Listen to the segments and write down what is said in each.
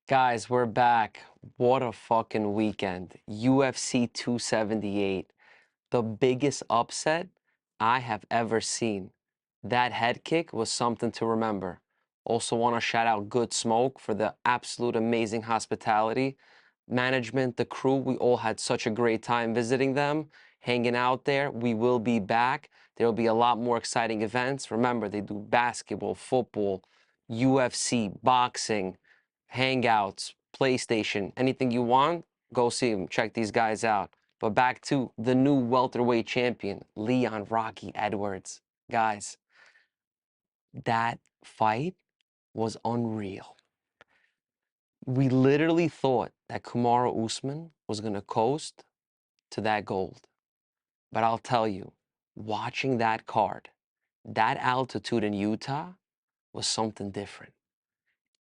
Guys, we're back. What a fucking weekend. UFC 278. The biggest upset I have ever seen. That head kick was something to remember. Also want to shout out Good Smoke for the absolute amazing hospitality. Management, the crew, we all had such a great time visiting them, hanging out there. We will be back. There will be a lot more exciting events. Remember, they do basketball, football, UFC, boxing, hangouts, PlayStation, anything you want, go see them. Check these guys out. But back to the new welterweight champion, Leon Rocky Edwards. Guys, that fight was unreal. We literally thought that Kamaru Usman was going to coast to that gold. But I'll tell you, watching that card, that altitude in Utah was something different.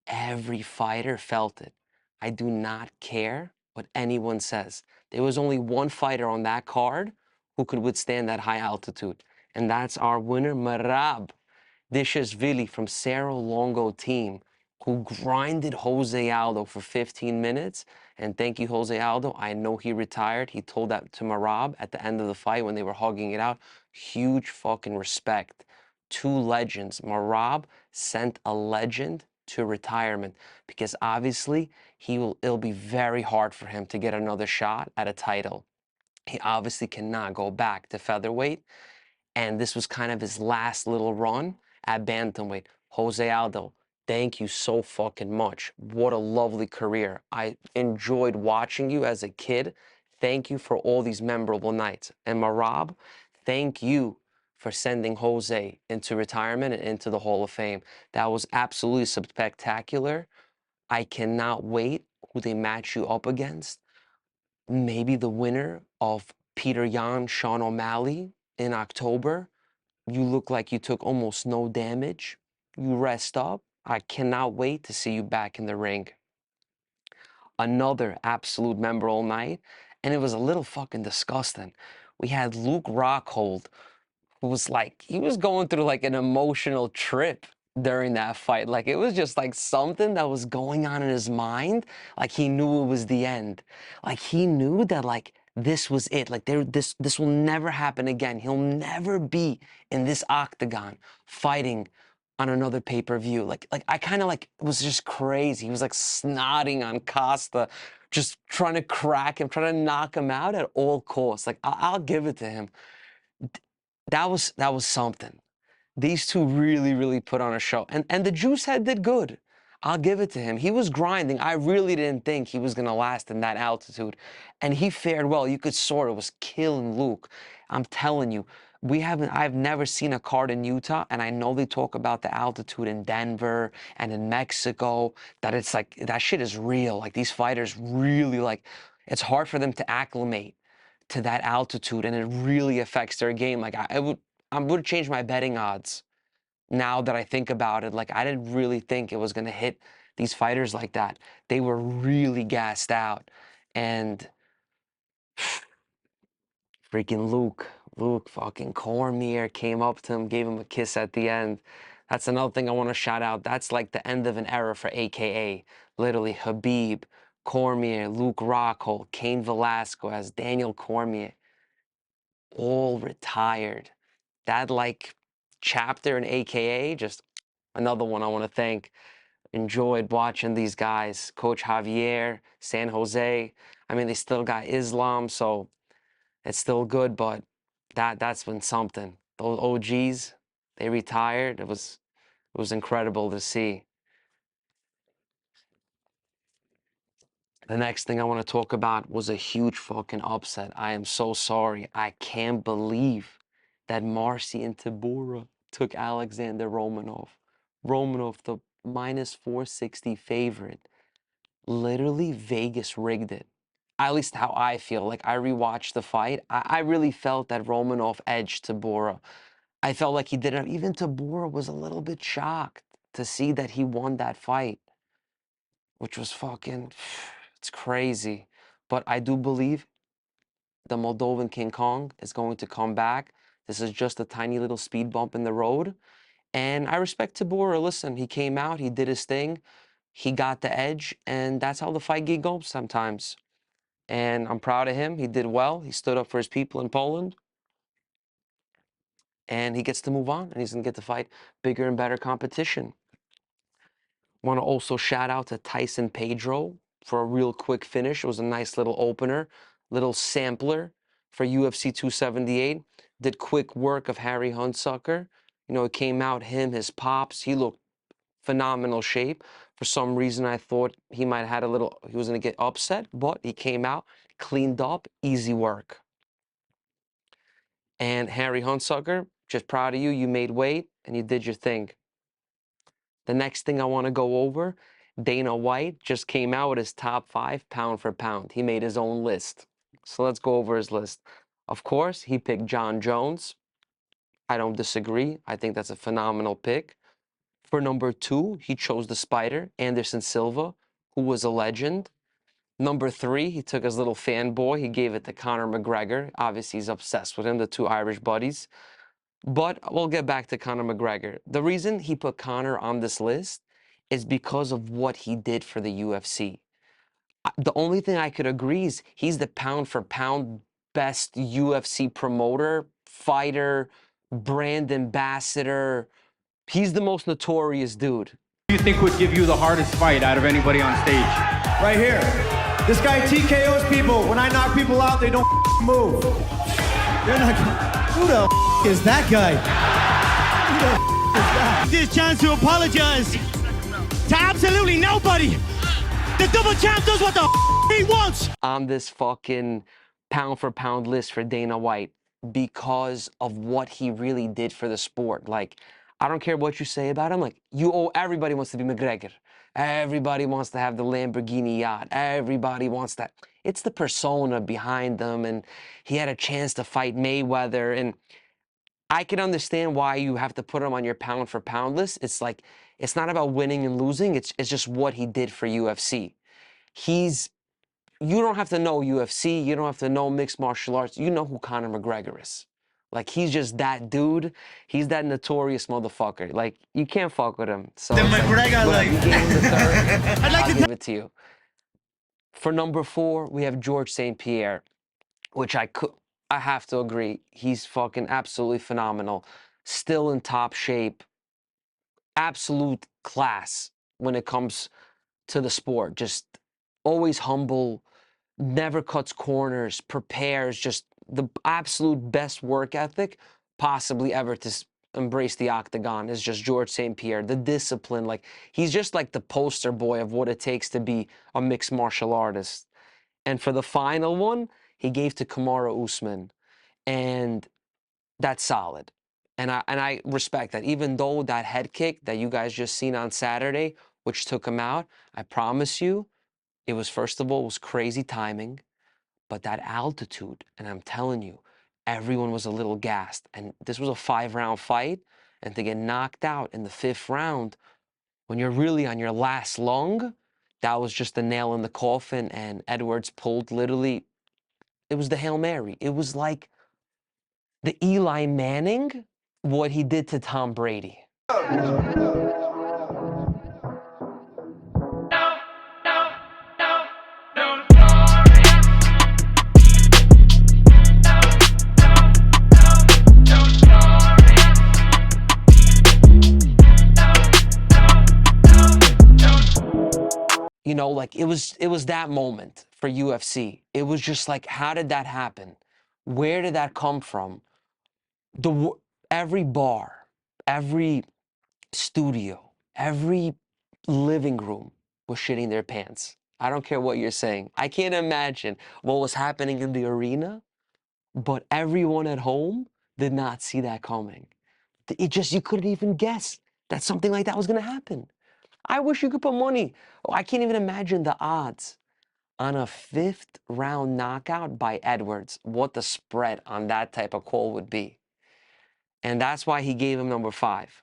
Every fighter felt it. I do not care what anyone says. There was only one fighter on that card who could withstand that high altitude, and that's our winner, Merab Dvalishvili from Cerro Longo team, who grinded Jose Aldo for 15 minutes. And thank you, Jose Aldo. I know he retired. He told that to Merab at the end of the fight when they were hugging it out. Huge fucking respect. Two legends. Merab sent a legend to retirement because obviously it'll be very hard for him to get another shot at a title. He obviously cannot go back to featherweight, and this was kind of his last little run at bantamweight. Jose Aldo, thank you so fucking much. What a lovely career. I enjoyed watching you as a kid. Thank you for all these memorable nights. And Merab, thank you for sending Jose into retirement and into the Hall of Fame. That was absolutely spectacular. I cannot wait who they match you up against. Maybe the winner of Peter Yan, Sean O'Malley in October. You look like you took almost no damage. You rest up. I cannot wait to see you back in the ring. Another absolute memorable night, and it was a little fucking disgusting. We had Luke Rockhold, who was like, he was going through like an emotional trip during that fight. Like it was just like something that was going on in his mind. Like he knew it was the end. Like he knew that like this was it. Like this will never happen again. He'll never be in this octagon fighting on another pay-per-view. Like I kind of like it was just crazy. He was like snotting on Costa, just trying to crack him, trying to knock him out at all costs. Like I'll give it to him. That was something. These two really put on a show. And the Juice Head did good. I'll give it to him. He was grinding. I really didn't think he was going to last in that altitude. And he fared well. You could saw it was killing Luke. I'm telling you, I've never seen a card in Utah, and I know they talk about the altitude in Denver and in Mexico, that it's like, that shit is real. Like these fighters really like, it's hard for them to acclimate to that altitude, and it really affects their game. Like I would change my betting odds now that I think about it. Like I didn't really think it was gonna hit these fighters like that. They were really gassed out, and freaking Luke fucking Cormier came up to him, gave him a kiss at the end. That's another thing I want to shout out. That's like the end of an era for AKA. Literally Habib, Cormier, Luke Rockhold, Cain Velasquez, Daniel Cormier, all retired. That like chapter in AKA, just another one I want to thank. Enjoyed watching these guys, Coach Javier, San Jose. I mean, they still got Islam, so it's still good, but that's been something. Those OGs, they retired. It was incredible to see. The next thing I want to talk about was a huge fucking upset. I am so sorry. I can't believe that Marcin Tybura took Alexander Romanov. Romanov, the minus 460 favorite. Literally, Vegas rigged it. At least how I feel. Like, I rewatched the fight. I really felt that Romanov edged Tybura. I felt like he didn't. Even Tybura was a little bit shocked to see that he won that fight, which was fucking, it's crazy. But I do believe the Moldovan King Kong is going to come back. This is just a tiny little speed bump in the road. And I respect Tabora. Listen, he came out, he did his thing. he got the edge, and that's how the fight gig goes sometimes. And I'm proud of him. He did well. He stood up for his people in Poland. And he gets to move on, and he's going to get to fight bigger and better competition. Want to also shout out to Tyson Pedro for a real quick finish. It was a nice little opener, little sampler for UFC 278. Did quick work of Harry Hunsucker. You know, it came out, him, his pops. He looked phenomenal shape. For some reason, I thought he might have had he was going to get upset, but he came out, cleaned up, easy work. And Harry Hunsucker, just proud of you. You made weight, and you did your thing. The next thing I want to go over, Dana White just came out with his top 5 pound for pound. He made his own list. So let's go over his list. Of course, he picked John Jones. I don't disagree. I think that's a phenomenal pick. For number 2, he chose the Spider, Anderson Silva, who was a legend. Number 3, he took his little fanboy. He gave it to Conor McGregor. Obviously, he's obsessed with him, the 2 Irish buddies. But we'll get back to Conor McGregor. The reason he put Conor on this list is because of what he did for the UFC. The only thing I could agree is he's the pound for pound best UFC promoter, fighter, brand ambassador. He's the most notorious dude. Who do you think would give you the hardest fight out of anybody on stage? Right here. This guy TKOs people. When I knock people out, they don't move. They're not. Who the is that guy? Who the is that? This chance to apologize to absolutely nobody. The double champ does what the he wants. On this fucking pound for pound list for Dana White because of what he really did for the sport. Like, I don't care what you say about him. Like, everybody wants to be McGregor. Everybody wants to have the Lamborghini yacht. Everybody wants that. It's the persona behind them, and he had a chance to fight Mayweather, and I can understand why you have to put him on your pound for pound list. It's like, it's not about winning and losing. It's just what he did for UFC. You don't have to know UFC. You don't have to know mixed martial arts. You know who Conor McGregor is. Like, he's just that dude. He's that notorious motherfucker. Like, you can't fuck with him. So, The McGregor, like, you gave him the third. I'd like I'll to give it to you. For number 4, we have George St. Pierre, which I have to agree. He's fucking absolutely phenomenal. Still in top shape. Absolute class when it comes to the sport. Just always humble, never cuts corners, prepares, just the absolute best work ethic possibly ever to embrace the octagon is just George St. Pierre. The discipline, like, he's just like the poster boy of what it takes to be a mixed martial artist. And for the final one, he gave to Kamaru Usman. And that's solid. And I respect that. Even though that head kick that you guys just seen on Saturday, which took him out, I promise you, it was, first of all, it was crazy timing, but that altitude, and I'm telling you, everyone was a little gassed. And this was a 5-round fight, and to get knocked out in the 5th round, when you're really on your last lung, that was just a nail in the coffin, and Edwards pulled literally, it was the Hail Mary. It was like the Eli Manning, what he did to Tom Brady. You know, like, it was that moment for UFC. It was just like, how did that happen? Where did that come from? Every bar, every studio, every living room was shitting their pants. I don't care what you're saying. I can't imagine what was happening in the arena, but everyone at home did not see that coming. You couldn't even guess that something like that was going to happen. I wish you could put money. I can't even imagine the odds on a 5th round knockout by Edwards, what the spread on that type of call would be. And that's why he gave him number 5.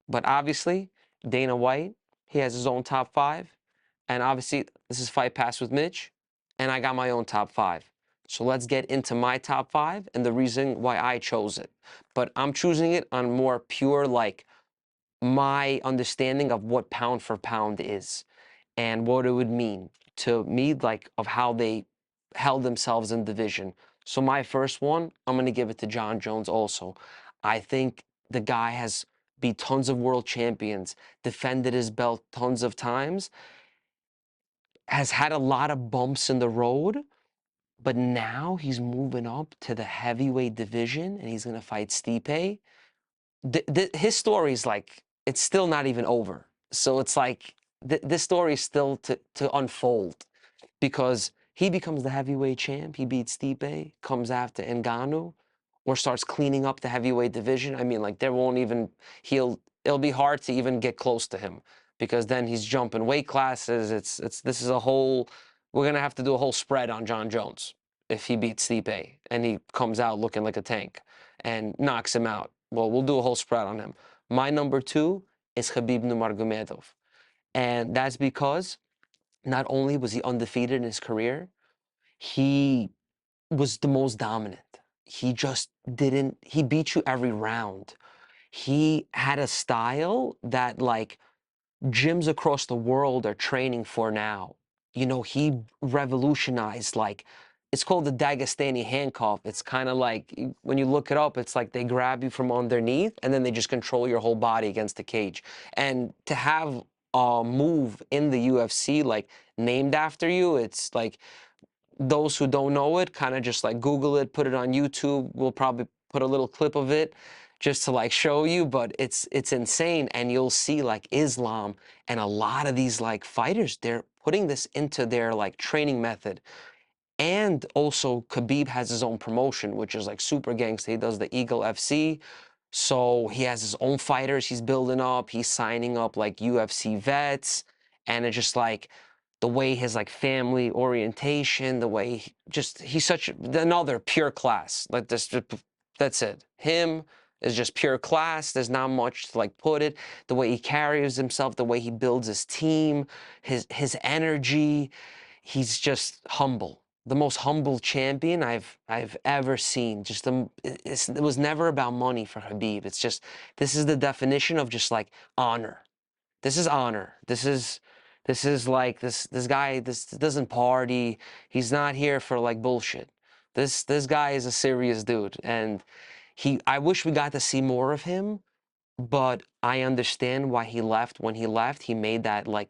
But obviously, Dana White, he has his own top 5. And obviously, this is Fight Pass with Mitch. And I got my own top 5. So let's get into my top 5 and the reason why I chose it. But I'm choosing it on more pure, like, my understanding of what pound for pound is. and what it would mean to me, like, of how they held themselves in division. So my first one, I'm going to give it to John Jones also. I think the guy has beat tons of world champions, defended his belt tons of times, has had a lot of bumps in the road, but now he's moving up to the heavyweight division and he's going to fight Stipe. His story is like, it's still not even over. So it's like, this story is still to unfold, because he becomes the heavyweight champ. He beats Stipe, comes after Ngannou, or starts cleaning up the heavyweight division. I mean, like, there won't even, it'll be hard to even get close to him, because then he's jumping weight classes. This is a whole, we're going to have to do a whole spread on John Jones if he beats Stipe and he comes out looking like a tank and knocks him out. Well, we'll do a whole spread on him. My number 2 is Khabib Nurmagomedov. And that's because not only was he undefeated in his career, he was the most dominant. He just didn't, he beat you every round. He had a style that, like, gyms across the world are training for now. You know, he revolutionized, like, it's called the Dagestani handcuff. It's kind of like, when you look it up, it's like they grab you from underneath and then they just control your whole body against the cage. And to have a move in the UFC, like, named after you, it's like, those who don't know it, kind of just like Google it, put it on YouTube. We'll probably put a little clip of it just to, like, show you, but it's insane. And you'll see, like, Islam and a lot of these, like, fighters, they're putting this into their, like, training method. And also Khabib has his own promotion, which is like super gangsta. He does the Eagle FC. So he has his own fighters he's building up. He's signing up, like, UFC vets. And it's just like the way his, like, family orientation, the way he's such another pure class. Like, this, that's it. Him is just pure class. There's not much to, like, put it. The way he carries himself, the way he builds his team, his energy. He's just humble. The most humble champion I've ever seen. Just it was never about money for Khabib. It's just, this is the definition of just, like, honor. This is honor. This is like, this guy, this doesn't party. He's not here for, like, bullshit. This guy is a serious dude, and I wish we got to see more of him, but I understand why he left when he left. He made that, like,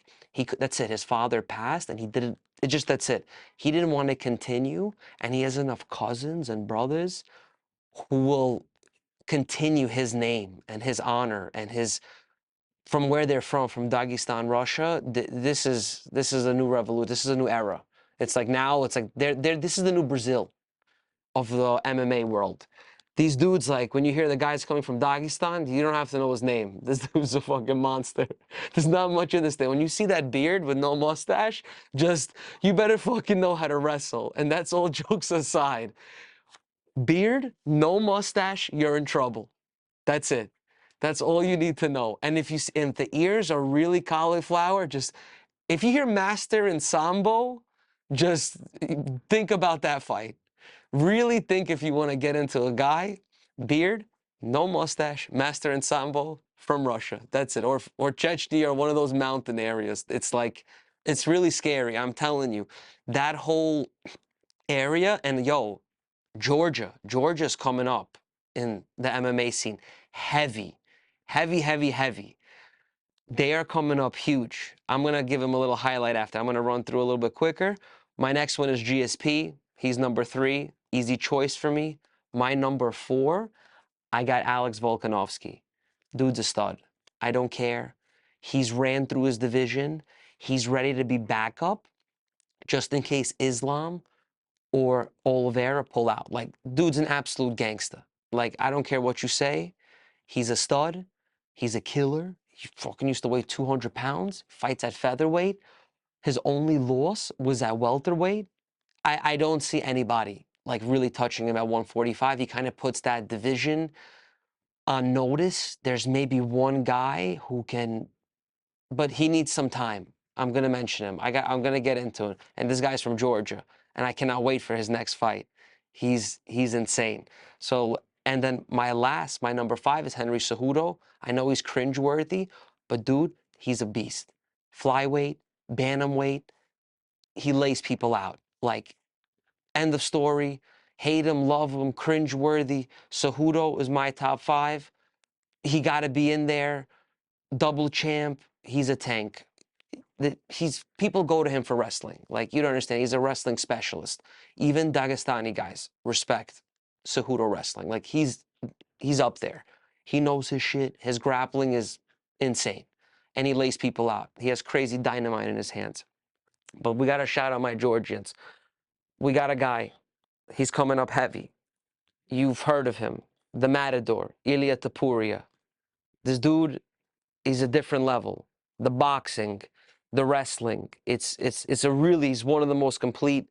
that's it. His father passed and he didn't, that's it. He didn't want to continue, and he has enough cousins and brothers who will continue his name and his honor and his, from where they're from Dagestan, Russia. This is a new revolution. This is a new era. It's like, now it's like this is the new Brazil of the MMA world. These dudes, like, when you hear the guys coming from Dagestan, you don't have to know his name. This dude's a fucking monster. There's not much of this thing. When you see that beard with no mustache, just, you better fucking know how to wrestle. And that's all jokes aside. Beard, no mustache, you're in trouble. That's it. That's all you need to know. And if the ears are really cauliflower, just, if you hear Master and Sambo, just think about that fight. Really think if you want to get into a guy, beard, no mustache, Master and Sambo from Russia. That's it. Or Chechnya, or one of those mountain areas. It's like, it's really scary. I'm telling you, that whole area. And yo, Georgia's coming up in the MMA scene. Heavy. They are coming up huge. I'm going to give him a little highlight after. I'm going to run through a little bit quicker. My next one is GSP. He's number 3. Easy choice for me. My number 4, I got Alex Volkanovski. Dude's a stud. I don't care. He's ran through his division. He's ready to be backup just in case Islam or Oliveira pull out. Like, dude's an absolute gangster. Like, I don't care what you say. He's a stud. He's a killer. He fucking used to weigh 200 pounds. Fights at featherweight. His only loss was at welterweight. I don't see anybody, like, really touching him at 145. He kind of puts that division on notice. There's maybe one guy who can, but he needs some time. I'm going to mention him. I'm going to get into it. And this guy's from Georgia, and I cannot wait for his next fight. He's insane. So, and then my number 5 is Henry Cejudo. I know he's cringeworthy, but dude, he's a beast. Flyweight, bantamweight, he lays people out. Like, end of story. Hate him, love him, cringeworthy. Cejudo is my top 5. He got to be in there. Double champ. He's a tank. People go to him for wrestling. Like, you don't understand. He's a wrestling specialist. Even Dagestani guys respect Cejudo wrestling. Like, he's up there. He knows his shit. His grappling is insane. And he lays people out. He has crazy dynamite in his hands. But we got to shout out my Georgians. We got a guy. He's coming up heavy. You've heard of him. The Matador, Ilia Topuria. This dude, he's a different level. The boxing, the wrestling. He's one of the most complete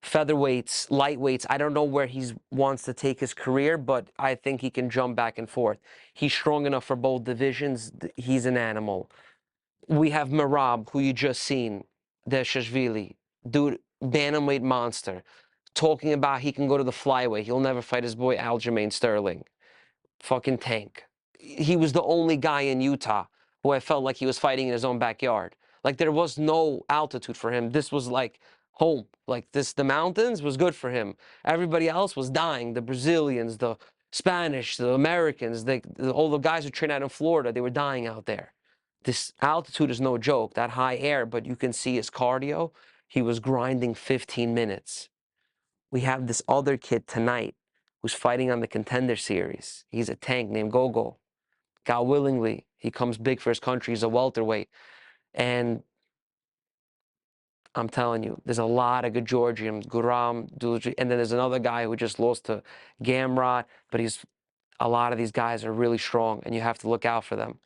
featherweights, lightweights. I don't know where he wants to take his career, but I think he can jump back and forth. He's strong enough for both divisions. He's an animal. We have Merab, who you just seen, Dvalishvili. Dude, bantamweight monster. Talking about he can go to the flyweight. He'll never fight his boy Aljamain Sterling. Fucking tank. He was the only guy in Utah who I felt like he was fighting in his own backyard. Like, there was no altitude for him. This was like home. Like, the mountains was good for him. Everybody else was dying. The Brazilians, the Spanish, the Americans, all the guys who train out in Florida, they were dying out there. This altitude is no joke, that high air, but you can see his cardio. He was grinding 15 minutes. We have this other kid tonight who's fighting on the Contender Series. He's a tank named Gogo. God willingly, he comes big for his country. He's a welterweight. And I'm telling you, there's a lot of good Georgians, Guram, Dulji, and then there's another guy who just lost to Gamrot, but a lot of these guys are really strong, and you have to look out for them.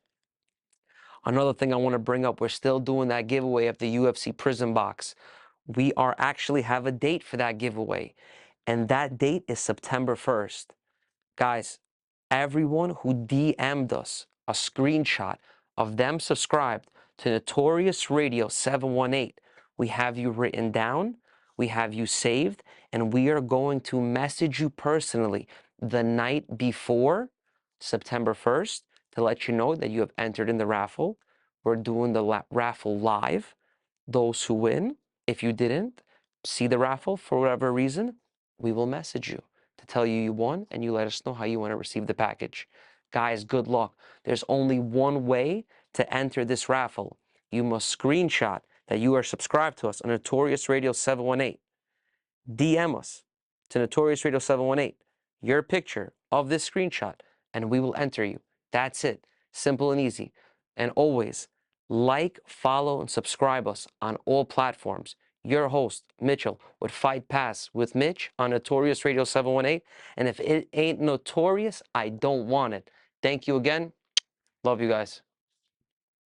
Another thing I want to bring up, we're still doing that giveaway of the UFC Prison Box. We actually have a date for that giveaway, and that date is September 1st. Guys, everyone who DM'd us a screenshot of them subscribed to Notorious Radio 718, we have you written down, we have you saved, and we are going to message you personally the night before September 1st to let you know that you have entered in the raffle. We're doing the raffle live. Those who win, if you didn't see the raffle for whatever reason, we will message you to tell you you won, and you let us know how you want to receive the package. Guys, good luck. There's only one way to enter this raffle. You must screenshot that you are subscribed to us on Notorious Radio 718. DM us to Notorious Radio 718, your picture of this screenshot, and we will enter you. That's it. Simple and easy. And always, like, follow, and subscribe us on all platforms. Your host, Mitchell, would Fight Pass with Mitch on Notorious Radio 718. And if it ain't notorious, I don't want it. Thank you again. Love you guys.